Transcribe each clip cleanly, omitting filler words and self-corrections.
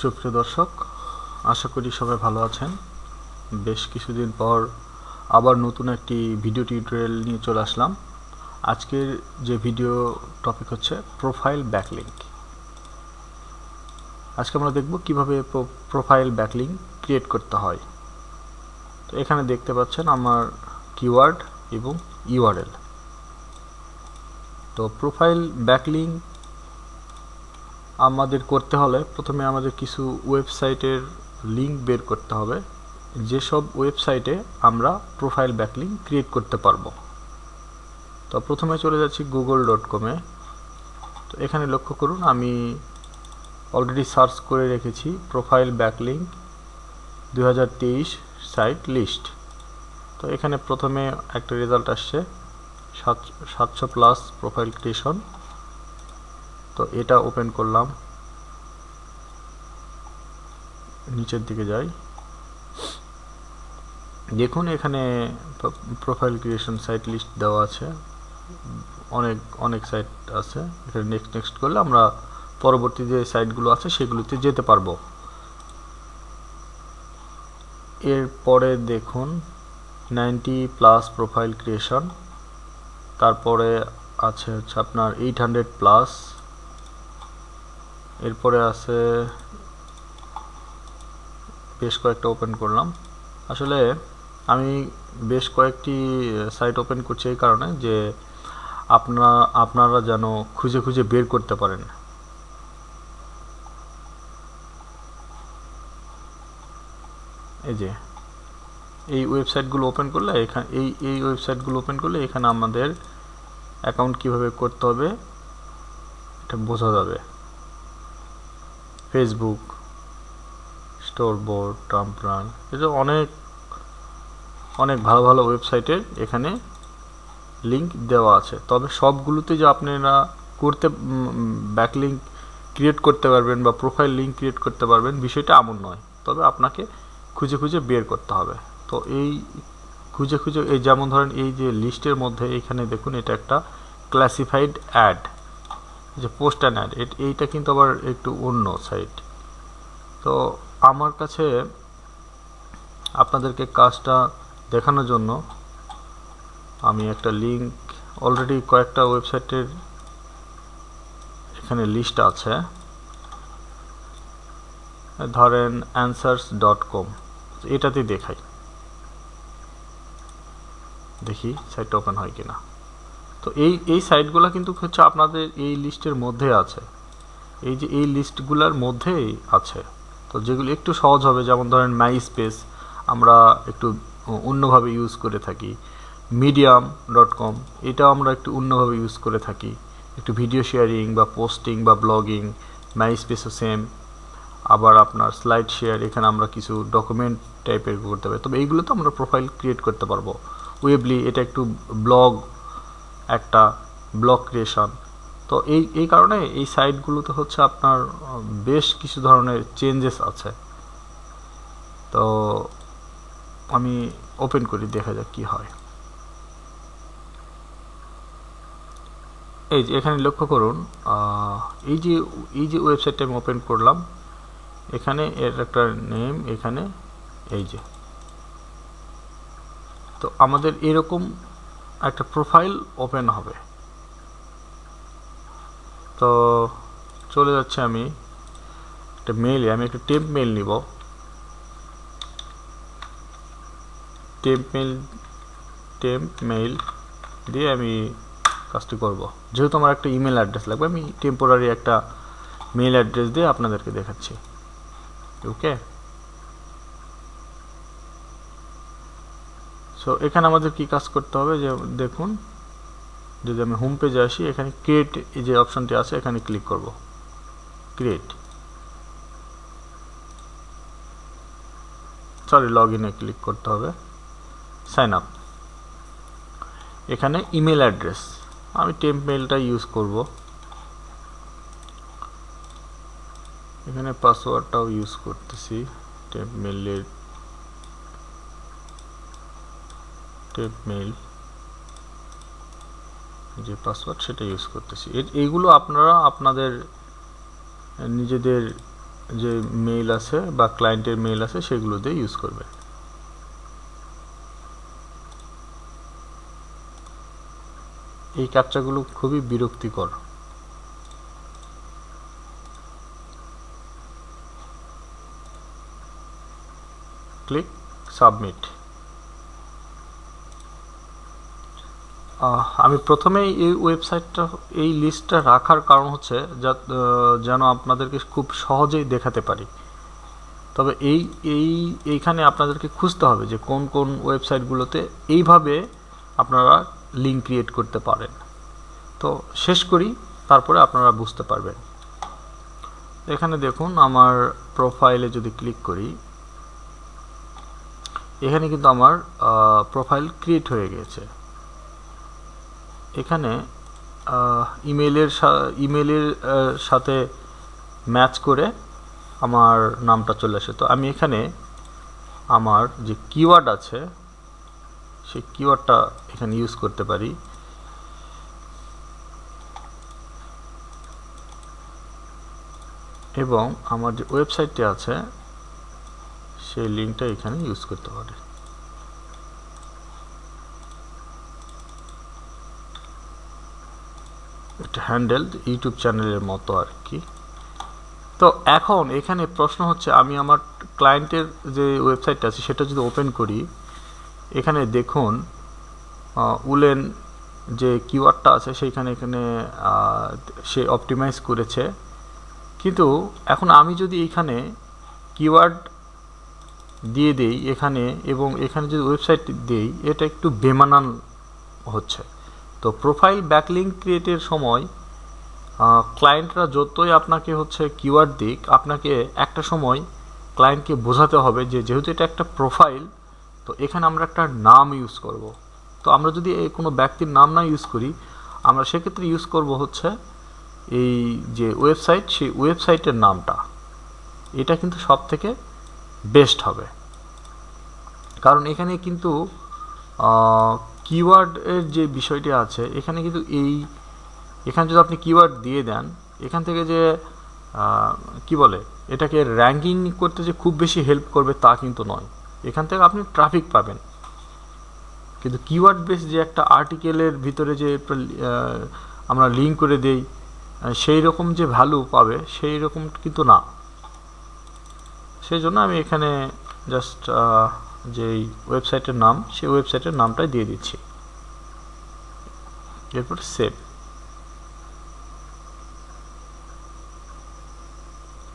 সুপ্রিয় দর্শক, আশা করি সবাই ভালো আছেন। বেশ কিছুদিন পর আবার নতুন একটি ভিডিও টিউটোরিয়াল নিয়ে চলে আসলাম। আজকের যে ভিডিও টপিক হচ্ছে প্রোফাইল ব্যাকলিঙ্ক। আজকে আমরা দেখব কিভাবে প্রোফাইল ব্যাকলিঙ্ক ক্রিয়েট করতে হয়। তো এখানে দেখতে পাচ্ছেন আমার কিওয়ার্ড এবং ইউআরএল। তো প্রোফাইল ব্যাকলিঙ্ক আমাদের করতে হলে প্রথমে আমাদের কিছু ওয়েবসাইটের লিঙ্ক বের করতে হবে, যেসব ওয়েবসাইটে আমরা প্রোফাইল ব্যাকলিঙ্ক ক্রিয়েট করতে পারবো। তো প্রথমে চলে যাচ্ছি google.com-এ। তো এখানে লক্ষ্য করুন, আমি অলরেডি সার্চ করে রেখেছি প্রোফাইল ব্যাকলিঙ্ক 2023 সাইট লিস্ট। তো এখানে প্রথমে একটা রেজাল্ট আসছে 700+ প্রোফাইল ক্রিয়েশন। তো এটা ওপেন করলাম, নিচের দিকে যাই, দেখুন এখানে প্রোফাইল ক্রিয়েশন সাইট লিস্ট দেওয়া আছে, অনেক সাইট আছে। এখানে নেক্সট করলে আমরা পরবর্তী যে সাইটগুলো আছে সেগুলোতে যেতে পারবো। এরপরে দেখুন 90+ প্রোফাইল ক্রিয়েশন, তারপরে আছে হচ্ছে আপনার 800+, এরপরে আছে বেশ কয়েকটা ওপেন করলাম। আসলে আমি বেশ কয়েকটি সাইট ওপেন করছি এই কারণে যে আপনারা যেন খুঁজে বের করতে পারেন। এই যে এই ওয়েবসাইটগুলো ওপেন করলে এই ওয়েবসাইটগুলো ওপেন করলে এখানে আমাদের অ্যাকাউন্ট কিভাবে করতে হবে এটা বোঝা যাবে। ফেসবুক, স্টোরবোর্ড, টাম্পরান, এটা অনেক ভালো ওয়েবসাইটের এখানে লিঙ্ক দেওয়া আছে। তবে সবগুলোতে যে আপনারা ব্যাকলিঙ্ক ক্রিয়েট করতে পারবেন বা প্রোফাইল লিঙ্ক ক্রিয়েট করতে পারবেন বিষয়টা এমন নয়। তবে আপনাকে খুঁজে বের করতে হবে। তো এই খুঁজে এই যেমন ধরেন এই যে লিস্টের মধ্যে এখানে দেখুন এটা একটা ক্লাসিফাইড অ্যাড, যে পোস্ট অ্যান্ড অ্যাড, এইটা কিন্তু আবার একটু অন্য সাইট। তো আমার কাছে আপনাদেরকে কাজটা দেখানোর জন্য আমি একটা লিঙ্ক, অলরেডি কয়েকটা ওয়েবসাইটের এখানে লিস্ট আছে, ধরেন answers.com, এটাতে দেখাই, দেখি সাইটটা ওপেন হয় কিনা। তো এই সাইটগুলো কিন্তু হচ্ছে আপনাদের এই লিস্টের মধ্যে আছে, এই লিস্টগুলোর মধ্যেই আছে। তো যেগুলো একটু সহজ হবে, যেমন ধরেন মাইস্পেস আমরা একটু অন্যভাবে ইউজ করে থাকি, medium.com এটাও আমরা একটু অন্যভাবে ইউজ করে থাকি, একটু ভিডিও শেয়ারিং বা পোস্টিং বা ব্লগিং। মাইস্পেসও সেম। আবার আপনার স্লাইড শেয়ার, এখানে আমরা কিছু ডকুমেন্ট টাইপের করতে পারি। তবে এইগুলো তো আমরা প্রোফাইল ক্রিয়েট করতে পারবো। ওয়েবলি এটা একটু একটা ব্লগ ক্রিয়েশন। তো এই কারণে এই সাইটগুলোতে হচ্ছে আপনার বেশ কিছু ধরনের চেঞ্জেস আছে। তো আমি ওপেন করি, দেখা যাক কি হয়। এই যে এখানে লক্ষ্য করুন, এই যে ওয়েবসাইটটা আমি ওপেন করলাম, এখানে এর একটা নেম, এখানে এই যে। তো আমাদের এরকম একটা প্রোফাইল ওপেন হবে। তো চলে যাচ্ছে আমি একটা মেইলে, আমি একটা টেম্প মেইল নিব। টেম্প মেইল দিয়ে আমি কাজটি করব। যেহেতু আমার একটা ইমেল অ্যাড্রেস লাগবে, আমি টেম্পোরারি একটা মেইল অ্যাড্রেস দিয়ে আপনাদেরকে দেখাচ্ছি। ওকে, সো এখানে আমাদের কি কাজ করতে হবে, যে দেখুন, যদি আমি হোম পেজে আসি, এখানে ক্রিয়েট এই যে অপশনটি আছে, এখানে ক্লিক করব, লগ ইনে ক্লিক করতে হবে, সাইন আপ। এখানে ইমেল অ্যাড্রেস, আমি টেম্প মেইলটা ইউজ করব। এখানে পাসওয়ার্ডটাও ইউজ করতেছি, টেম্প মেইল যে পাসওয়ার্ড সেটা ইউজ করতেছি। এইগুলো আপনারা আপনাদের নিজেদের যে মেইল আছে বা ক্লায়েন্টের মেইল আছে সেগুলো দিয়ে ইউজ করবেন। এই ক্যাপচাগুলো খুবই বিরক্তিকর। Click submit. আমি প্রথমেই এই ওয়েবসাইটটা এই লিস্টটা রাখার কারণ হচ্ছে যেন আপনাদেরকে খুব সহজেই দেখাতে পারি। তবে এইখানে আপনাদেরকে খুঁজতে হবে যে কোন কোন ওয়েবসাইটগুলোতে এইভাবে আপনারা লিঙ্ক ক্রিয়েট করতে পারেন। তো শেষ করি, তারপরে আপনারা বুঝতে পারবেন। এখানে দেখুন আমার প্রোফাইলে যদি ক্লিক করি, এখানে কিন্তু আমার প্রোফাইল ক্রিয়েট হয়ে গেছে। এখানে ইমেলের সাথে ম্যাচ করে আমার নামটা চলে আসে। তো আমি এখানে আমার যে কিওয়ার্ড আছে সেই কিওয়ার্ডটা এখানে ইউজ করতে পারি। এবং আমার যে ওয়েবসাইটটি আছে সেই লিঙ্কটা এখানে ইউজ করতে পারি। এটা হ্যান্ডেল ইউটিউব চ্যানেলের মতো আর কি। তো এখন এখানে প্রশ্ন হচ্ছে, আমি আমার ক্লায়েন্টের যে ওয়েবসাইটটা আছে সেটা যদি ওপেন করি, এখানে দেখুন উলেন যে কিওয়ার্ডটা আছে সেইখানে সে অপটিমাইজ করেছে। কিন্তু এখন আমি যদি এখানে কিওয়ার্ড দিয়ে দেই এখানে, এবং এখানে যদি ওয়েবসাইট দেই, এটা একটু বেমানান হচ্ছে। তো প্রোফাইল ব্যাকলিঙ্ক ক্রিয়েটের সময় ক্লায়েন্টরা যতই আপনাকে কিওয়ার্ড দিক, আপনাকে একটা সময় ক্লায়েন্টকে বোঝাতে হবে যে যেহেতু এটা একটা প্রোফাইল, তো এখানে আমরা একটা নাম ইউজ করব। তো আমরা যদি কোনো ব্যক্তির নাম না ইউজ করি, আমরা সেক্ষেত্রে ইউজ করব এই যে ওয়েবসাইট, সেই ওয়েবসাইটের নামটা। এটা কিন্তু সব থেকে বেস্ট হবে, কারণ এখানে কিন্তু কিওয়ার্ডের যে বিষয়টি আছে, এখানে কিন্তু এখানে যদি আপনি কিওয়ার্ড দিয়ে দেন, এখান থেকে যে কি বলে এটাকে র্যাঙ্কিং করতে যে খুব বেশি হেল্প করবে তা কিন্তু নয়। এখান থেকে আপনি ট্রাফিক পাবেন, কিন্তু কিওয়ার্ড বেস যে একটা আর্টিকেলের ভিতরে যে আমরা লিঙ্ক করে দেই সেই রকম যে ভ্যালু পাবে সেই রকম কিন্তু না। সেই জন্য আমি এখানে জাস্ট যেই ওয়েবসাইটের নাম, সেই ওয়েবসাইটের নামটাই দিয়ে দিচ্ছি। এরপর save.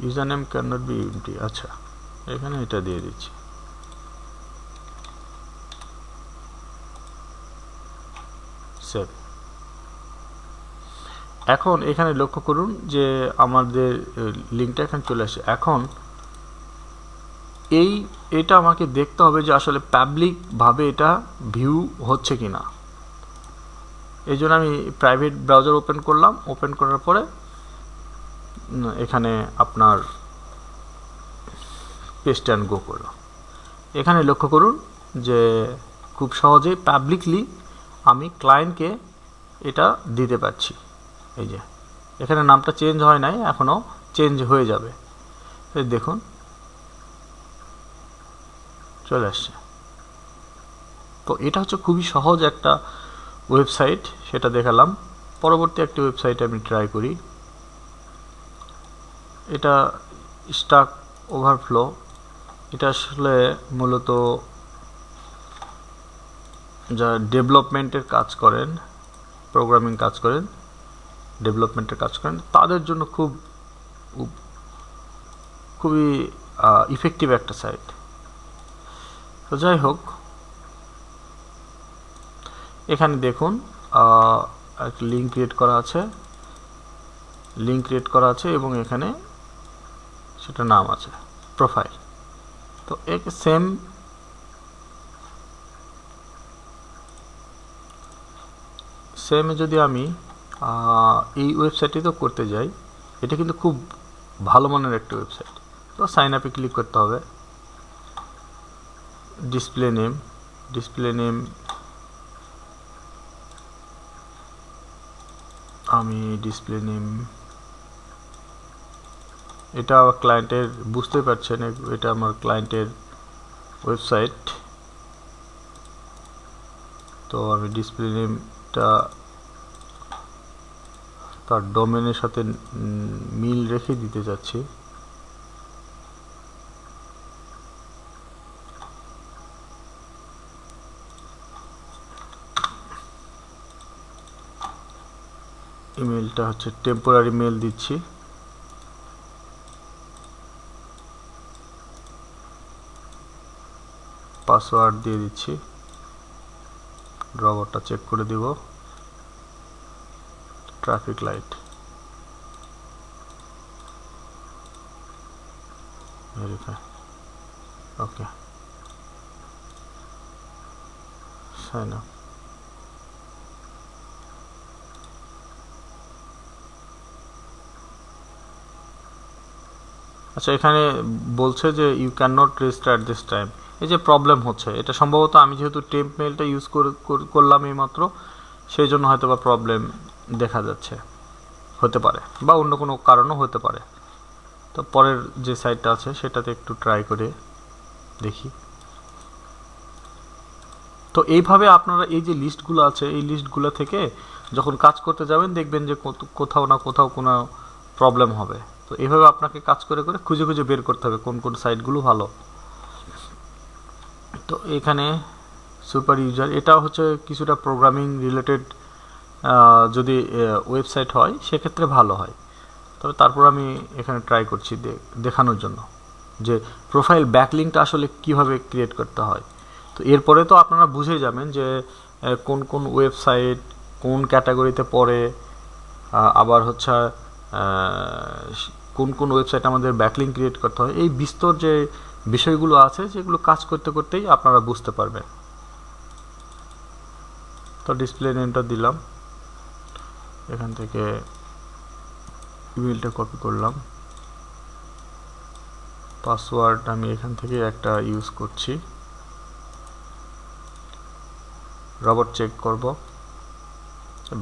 User name can not be empty, আচ্ছা এখানে এটা দিয়ে দিচ্ছি। সেভ। এখন এখানে লক্ষ্য করুন যে আমাদের লিঙ্কটা এখানে চলে আসে। এখন এটা আমাকে দেখতে হবে যে আসলে পাবলিকভাবে এটা ভিউ হচ্ছে কি না। এই জন্য আমি প্রাইভেট ব্রাউজার ওপেন করলাম। ওপেন করার পরে এখানে আপনার পেস্ট অ্যান্ড গো করলাম। এখানে লক্ষ্য করুন যে খুব সহজেই পাবলিকলি আমি ক্লায়েন্টকে এটা দিতে পারছি। এই যে এখানে নামটা চেঞ্জ হয় নাই, এখনও চেঞ্জ হয়ে যাবে। দেখুন চলে আসছে। তো এটা খুবই সহজ একটা ওয়েবসাইট, সেটা দেখালাম। পরবর্তী একটি ওয়েবসাইট আমি ট্রাই করি। এটা স্ট্যাক ওভারফ্লো। এটা আসলে মূলত যারা ডেভেলপমেন্টের কাজ করেন, প্রোগ্রামিং কাজ করেন, ডেভেলপমেন্টের কাজ করেন, তাদের জন্য খুবই ইফেক্টিভ একটা সাইট। তো যাই হোক, এখানে দেখুন একটা লিঙ্ক ক্রিয়েট করা আছে, এবং এখানে সেটা নাম আছে প্রোফাইল। তো সেম যদি আমি এই ওয়েবসাইটে তো করতে যাই, এটা কিন্তু খুব ভালো মানের একটা ওয়েবসাইট। তো সাইন আপে ক্লিক করতে হবে। ডিসপ্লে নেম আমি ডিসপ্লে নেম এটা ক্লায়েন্টের, বুঝতে পারছেন এটা আমার ক্লায়েন্টের ওয়েবসাইট। তো আমি ডিসপ্লে নেমটা তার ডোমেনের সাথে মিল রেখে দিতে যাচ্ছি। ইমেলটা হচ্ছে টেম্পোরারি মেল দিচ্ছি। পাসওয়ার্ড দিয়ে দিচ্ছি। ড্রপটা চেক করে দিব। Traffic light, verify, okay, sign up. আচ্ছা, এখানে বলছে যে you can not register at this time. এই যে প্রবলেম হচ্ছে, এটা সম্ভবত আমি যেহেতু টেম্প মেলটা ইউজ করলাম এইমাত্র, সেই জন্য হয়তো বা প্রবলেম দেখা যাচ্ছে, হতে পারে, বা অন্য কোনো কারণও হতে পারে। তো পরের যে সাইটটা আছে সেটাতে একটু ট্রাই করে দেখি। তো এইভাবে আপনারা এই যে লিস্টগুলো আছে, এই লিস্টগুলো থেকে যখন কাজ করতে যাবেন দেখবেন যে কোথাও না কোথাও কোনো প্রবলেম হবে। তো এইভাবে আপনাকে কাজ করে করে খুঁজে খুঁজে বের করতে হবে কোন কোন সাইটগুলো ভালো। তো এখানে সুপার ইউজার, এটা হচ্ছে কিছুটা প্রোগ্রামিং রিলেটেড যদি ওয়েবসাইট হয় সেক্ষেত্রে ভালো হয়। তবে তারপর আমি এখানে ট্রাই করছি দেখানোর জন্য যে প্রোফাইল ব্যাকলিংকটা আসলে কিভাবে ক্রিয়েট করতে হয়। তো এরপরে তো আপনারা বুঝে যাবেন যে কোন কোন ওয়েবসাইট কোন ক্যাটাগরিতে পড়ে, আবার হচ্ছে কোন কোন ওয়েবসাইট আমাদের ব্যাকলিংক ক্রিয়েট করতে হয়। এই বিস্তর যে বিষয়গুলো আছে যেগুলো কাজ করতে করতেই আপনারা বুঝতে পারবেন। তো ডিসপ্লে নেমটা দিলাম, এখান থেকে ইমেলটা কপি করলাম, পাসওয়ার্ড আমি এখান থেকে একটা ইউজ করছি, রবট চেক করব,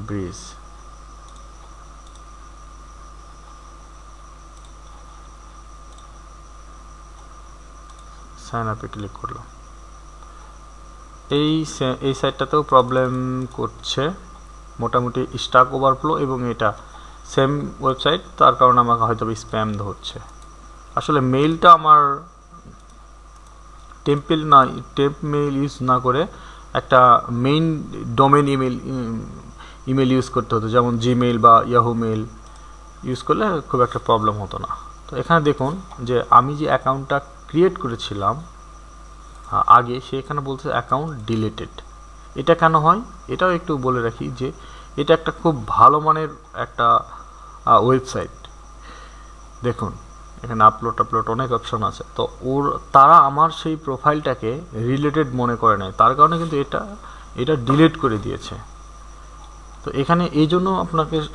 ব্রিজ, সাইন আপে ক্লিক করলাম। এই সাইটটাতেও প্রবলেম করছে, মোটামুটি স্টাক ওভারফ্লো, এবং এটা সেম ওয়েবসাইট, তার কারণে আমাকে হয়তো স্প্যাম ধরছে। আসলে মেইলটা আমার টেম্প মেইল ইউজ না করে একটা মেইন ডোমেন ইমেল ইউজ করতে হতো, যেমন জিমেইল বা ইয়াহু মেইল ইউজ করলে খুব একটা প্রবলেম হতো না। তো এখানে দেখুন যে আমি যে অ্যাকাউন্টটা ক্রিয়েট করেছিলাম আগে, সেখানে বলছে অ্যাকাউন্ট ডিলিটেড। এটা কেন হয় এটাও একটু বলে রাখি যে এটা একটা খুব ভালো মানের একটা ওয়েবসাইট। দেখুন এখানে আপলোড অনেক অপশন আছে। তো তারা আমার সেই প্রোফাইলটাকে রিলেটেড মনে করে নেয়, তার কারণে কিন্তু এটা ডিলিট করে দিয়েছে। তো এখানে এই জন্য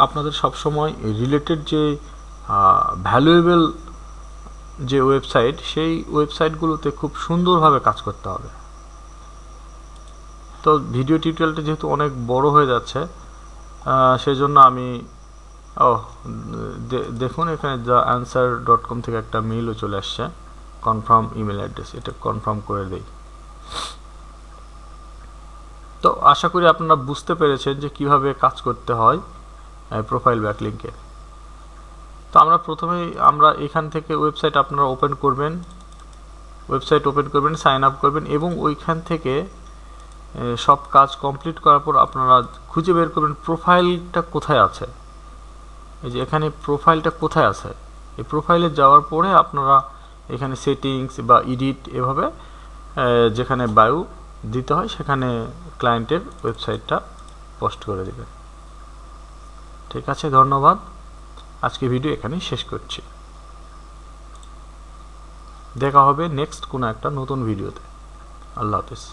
আপনাদের সবসময় রিলেটেড যে ভ্যালুয়েবল যে ওয়েবসাইট, সেই ওয়েবসাইটগুলোতে খুব সুন্দরভাবে কাজ করতে হবে। তো ভিডিও টিউটোরিয়ালটা যেহেতু অনেক বড় হয়ে যাচ্ছে, সেজন্য আমি দেখুন এখানে theanswer.com থেকে একটা মেইলও চলে আসছে, কনফার্ম ইমেল অ্যাড্রেস, এটা কনফার্ম করে দেই। তো আশা করি আপনারা বুঝতে পেরেছেন যে কিভাবে কাজ করতে হয় প্রোফাইল ব্যাকলিংকে। তো আমরা এখান থেকে ওয়েবসাইট আপনারা ওপেন করবেন, সাইন আপ করবেন, এবং ওইখান থেকে সব কাজ কমপ্লিট করার পর আপনারা খুঁজে বের করবেন প্রোফাইলটা কোথায় আছে। এই যে এখানে প্রোফাইলটা কোথায় আছে, এই প্রোফাইলে যাওয়ার পরে আপনারা এখানে সেটিংস বা এডিট, এভাবে যেখানে বায়ো দিতে হয় সেখানে ক্লায়েন্টের ওয়েবসাইটটা পোস্ট করে দেবেন। ঠিক আছে, ধন্যবাদ। আজকে ভিডিও এখানেই শেষ করছি। দেখা হবে নেক্সট কোনো একটা নতুন ভিডিওতে। আল্লাহ হাফেজ।